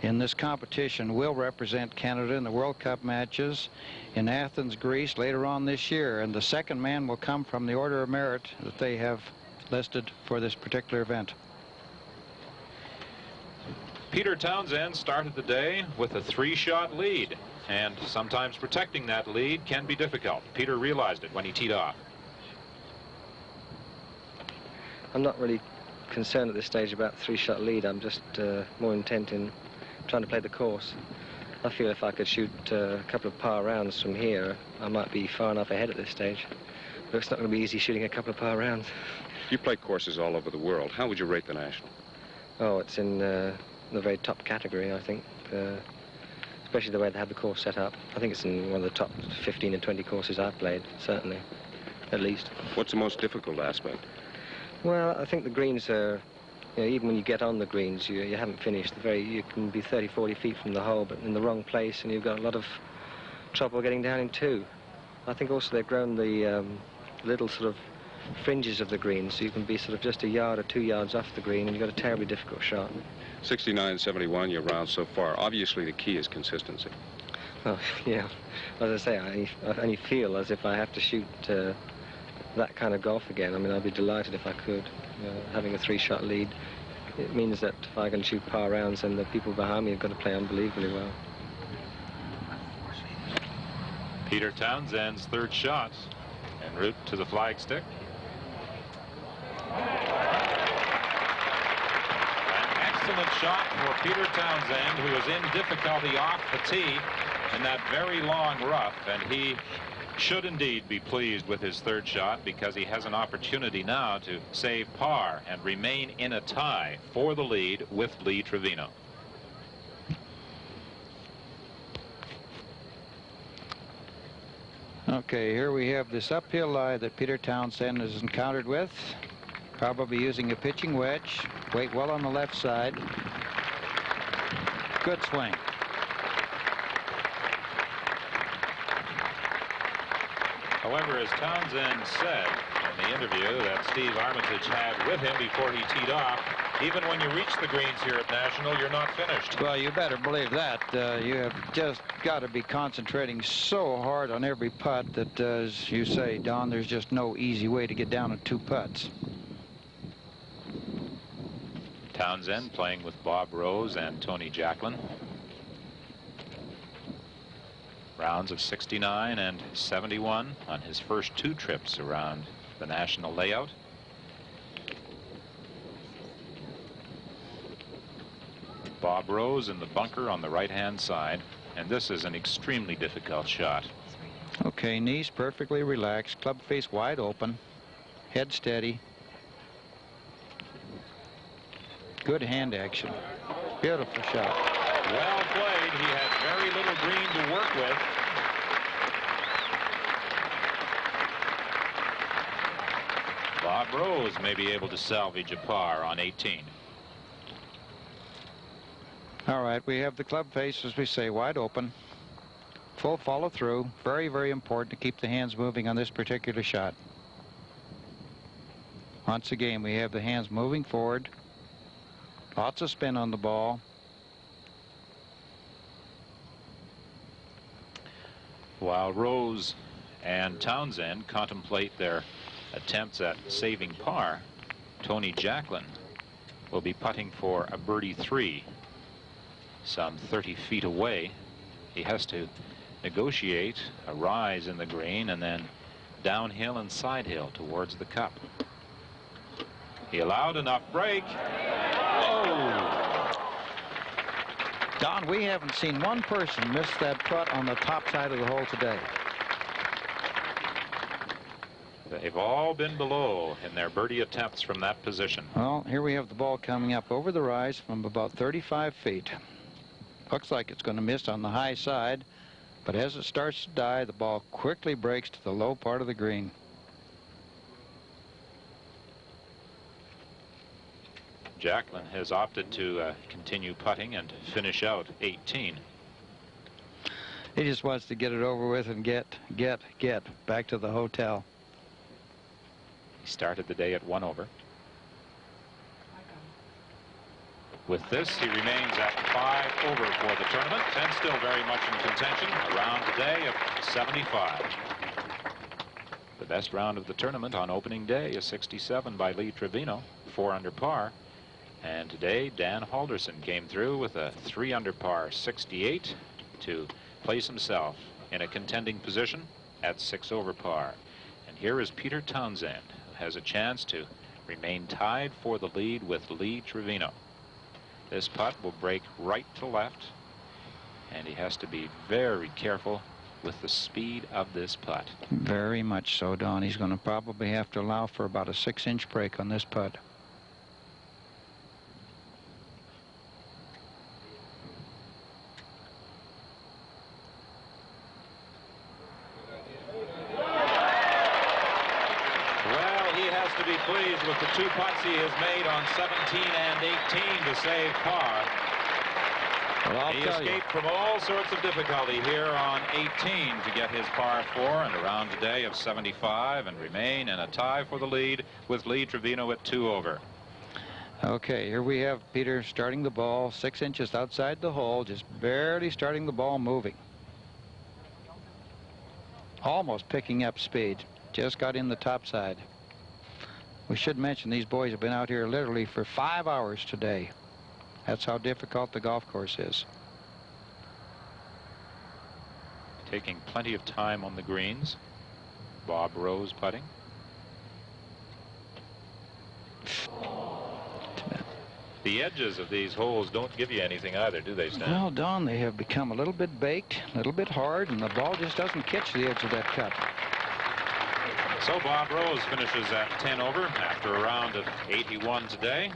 in this competition will represent Canada in the World Cup matches in Athens, Greece later on this year. And the second man will come from the order of merit that they have listed for this particular event. Peter Townsend started the day with a 3-shot lead, and sometimes protecting that lead can be difficult. Peter realized it when he teed off. I'm not really concerned at this stage about 3-shot lead. I'm just more intent in trying to play the course. I feel if I could shoot a couple of par rounds from here, I might be far enough ahead at this stage. But it's not going to be easy shooting a couple of par rounds. You play courses all over the world. How would you rate the National? Oh, it's in the very top category, I think. Especially the way they have the course set up. I think it's in one of the top 15 and 20 courses I've played, certainly, at least. What's the most difficult aspect? Well, I think the greens are, you know, even when you get on the greens, you haven't finished. You can be 30, 40 feet from the hole, but in the wrong place, and you've got a lot of trouble getting down in 2. I think also they've grown the little sort of fringes of the green, so you can be sort of just a yard or 2 yards off the green, and you've got a terribly difficult shot. 69-71, your round so far. Obviously, the key is consistency. Well, yeah. As I say, I only feel as if I have to shoot that kind of golf again. I mean, I'd be delighted if I could. Having a 3-shot lead, it means that if I can shoot par rounds, then the people behind me have got to play unbelievably well. Peter Townsend's third shot en route to the flagstick. Excellent shot for Peter Townsend, who is in difficulty off the tee in that very long rough, and he should indeed be pleased with his third shot, because he has an opportunity now to save par and remain in a tie for the lead with Lee Trevino. Okay, here we have this uphill lie that Peter Townsend is encountered with. Probably using a pitching wedge. Weight well on the left side. Good swing. However, as Townsend said in the interview that Steve Armitage had with him before he teed off, even when you reach the greens here at National, you're not finished. Well, you better believe that. You have just got to be concentrating so hard on every putt that, as you say, Don, there's just no easy way to get down to 2 putts. Townsend playing with Bob Rose and Tony Jacklin. Rounds of 69 and 71 on his first 2 trips around the National layout. Bob Rose in the bunker on the right-hand side, and this is an extremely difficult shot. Okay, knees perfectly relaxed, club face wide open, head steady. Good hand action. Beautiful shot. Well played. He had very little green to work with. Bob Rose may be able to salvage a par on 18. All right, we have the club face, as we say, wide open. Full follow through. Very, very important to keep the hands moving on this particular shot. Once again, we have the hands moving forward. Lots of spin on the ball. While Rose and Townsend contemplate their attempts at saving par, Tony Jacklin will be putting for a birdie 3 some 30 feet away. He has to negotiate a rise in the green and then downhill and side hill towards the cup. He allowed enough break. Oh! Don, we haven't seen one person miss that putt on the top side of the hole today. They've all been below in their birdie attempts from that position. Well, here we have the ball coming up over the rise from about 35 feet. Looks like it's going to miss on the high side, but as it starts to die, the ball quickly breaks to the low part of the green. Jacklin has opted to continue putting and finish out 18. He just wants to get it over with and get back to the hotel. He started the day at 1 over. With this, he remains at 5 over for the tournament and still very much in contention. A round today of 75. The best round of the tournament on opening day is 67 by Lee Trevino, 4 under par. And today, Dan Halderson came through with a 3 under par 68 to place himself in a contending position at 6 over par. And here is Peter Townsend, who has a chance to remain tied for the lead with Lee Trevino. This putt will break right to left, and he has to be very careful with the speed of this putt. Very much so, Don. He's going to probably have to allow for about a 6-inch break on this putt. To be pleased with the 2 putts he has made on 17 and 18 to save par. Well, he escaped from all sorts of difficulty here on 18 to get his par 4 and a round today of 75 and remain in a tie for the lead with Lee Trevino at 2 over. Okay, here we have Peter starting the ball 6 inches outside the hole, just barely starting the ball moving. Almost picking up speed. Just got in the top side. We should mention these boys have been out here literally for 5 hours today. That's how difficult the golf course is. Taking plenty of time on the greens. Bob Rose putting. The edges of these holes don't give you anything either, do they, Stan? Well, Don, they have become a little bit baked, a little bit hard, and the ball just doesn't catch the edge of that cup. So Bob Rose finishes at 10 over after a round of 81 today.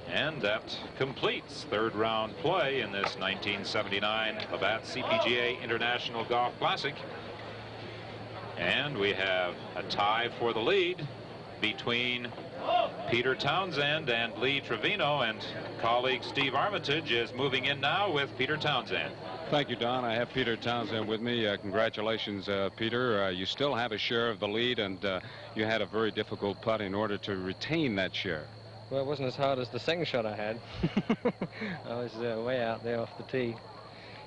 And that completes 3rd round play in this 1979 Labatt CPGA International Golf Classic. And we have a tie for the lead between Peter Townsend and Lee Trevino, and colleague Steve Armitage is moving in now with Peter Townsend. Thank you, Don. I have Peter Townsend with me. Congratulations, Peter. You still have a share of the lead, and you had a very difficult putt in order to retain that share. Well, it wasn't as hard as the second shot I had. I was way out there off the tee.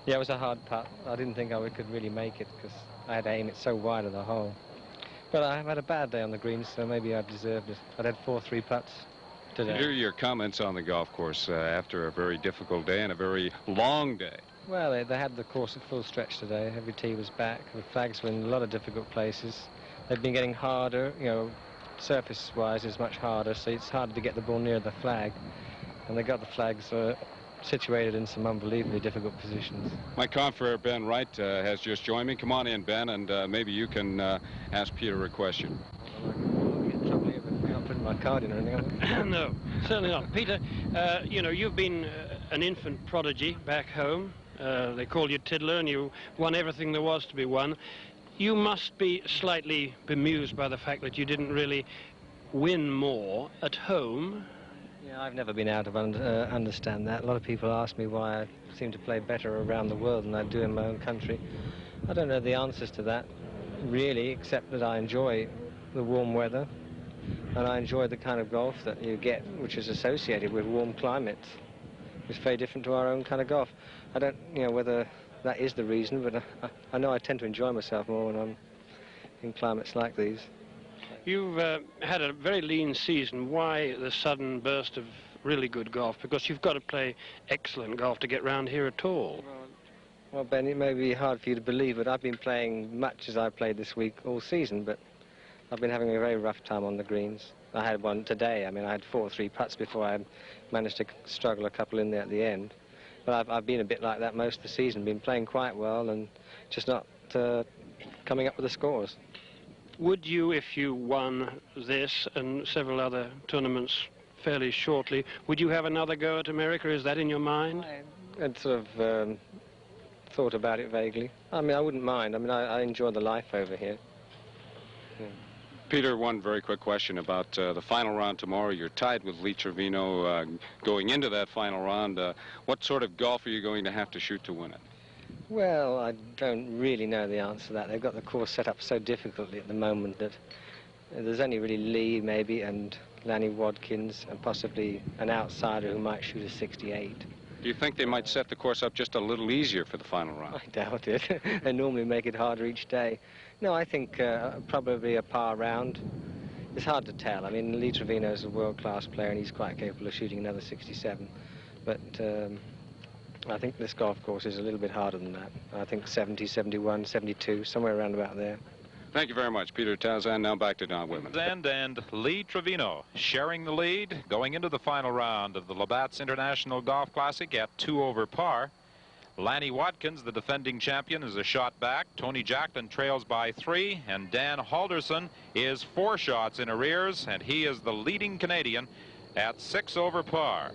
Yeah, it was a hard putt. I didn't think I could really make it because I had to aim it so wide of the hole. But I've had a bad day on the greens, so maybe I deserved it. I'd had 4-3 putts today. Hear your comments on the golf course after a very difficult day and a very long day. Well, they had the course at full stretch today. Every tee was back. The flags were in a lot of difficult places. They've been getting harder, you know, surface-wise is much harder, so it's harder to get the ball near the flag. And they got the flags situated in some unbelievably difficult positions. My confrere, Ben Wright, has just joined me. Come on in, Ben, and maybe you can ask Peter a question. I'm not putting my card in or anything. No, certainly not. Peter, you know, you've been an infant prodigy back home. They called you Tiddler, and you won everything there was to be won. You must be slightly bemused by the fact that you didn't really win more at home. Yeah, I've never been able to understand that. A lot of people ask me why I seem to play better around the world than I do in my own country. I don't know the answers to that, really, except that I enjoy the warm weather, and I enjoy the kind of golf that you get, which is associated with warm climates. It's very different to our own kind of golf. I don't know whether that is the reason, but I know I tend to enjoy myself more when I'm in climates like these. You've had a very lean season. Why the sudden burst of really good golf? Because you've got to play excellent golf to get round here at all. Well, Ben, it may be hard for you to believe, but I've been playing much as I played this week all season, but I've been having a very rough time on the greens. I had one today. I mean, I had 4-3 putts before I managed to struggle a couple in there at the end. But I've been a bit like that most of the season, been playing quite well and just not coming up with the scores. Would you, if you won this and several other tournaments fairly shortly, would you have another go at America? Is that in your mind? I'd sort of thought about it vaguely. I mean, I wouldn't mind. I mean, I enjoy the life over here. Yeah. Peter, one very quick question about the final round tomorrow. You're tied with Lee Trevino going into that final round. What sort of golf are you going to have to shoot to win it? Well, I don't really know the answer to that. They've got the course set up so difficultly at the moment that there's only really Lee, maybe, and Lanny Wadkins, and possibly an outsider who might shoot a 68. Do you think they might set the course up just a little easier for the final round? I doubt it. They normally make it harder each day. No, I think probably a par round. It's hard to tell. I mean, Lee Trevino's a world-class player, and he's quite capable of shooting another 67. But I think this golf course is a little bit harder than that. I think 70, 71, 72, somewhere around about there. Thank you very much, Peter Townsend. Now back to Don Whitman. And Lee Trevino sharing the lead going into the final round of the Labatt's International Golf Classic at 2 over par. Lanny Wadkins, the defending champion, is a shot back. Tony Jacklin trails by 3, and Dan Halderson is 4 shots in arrears, and he is the leading Canadian at 6 over par.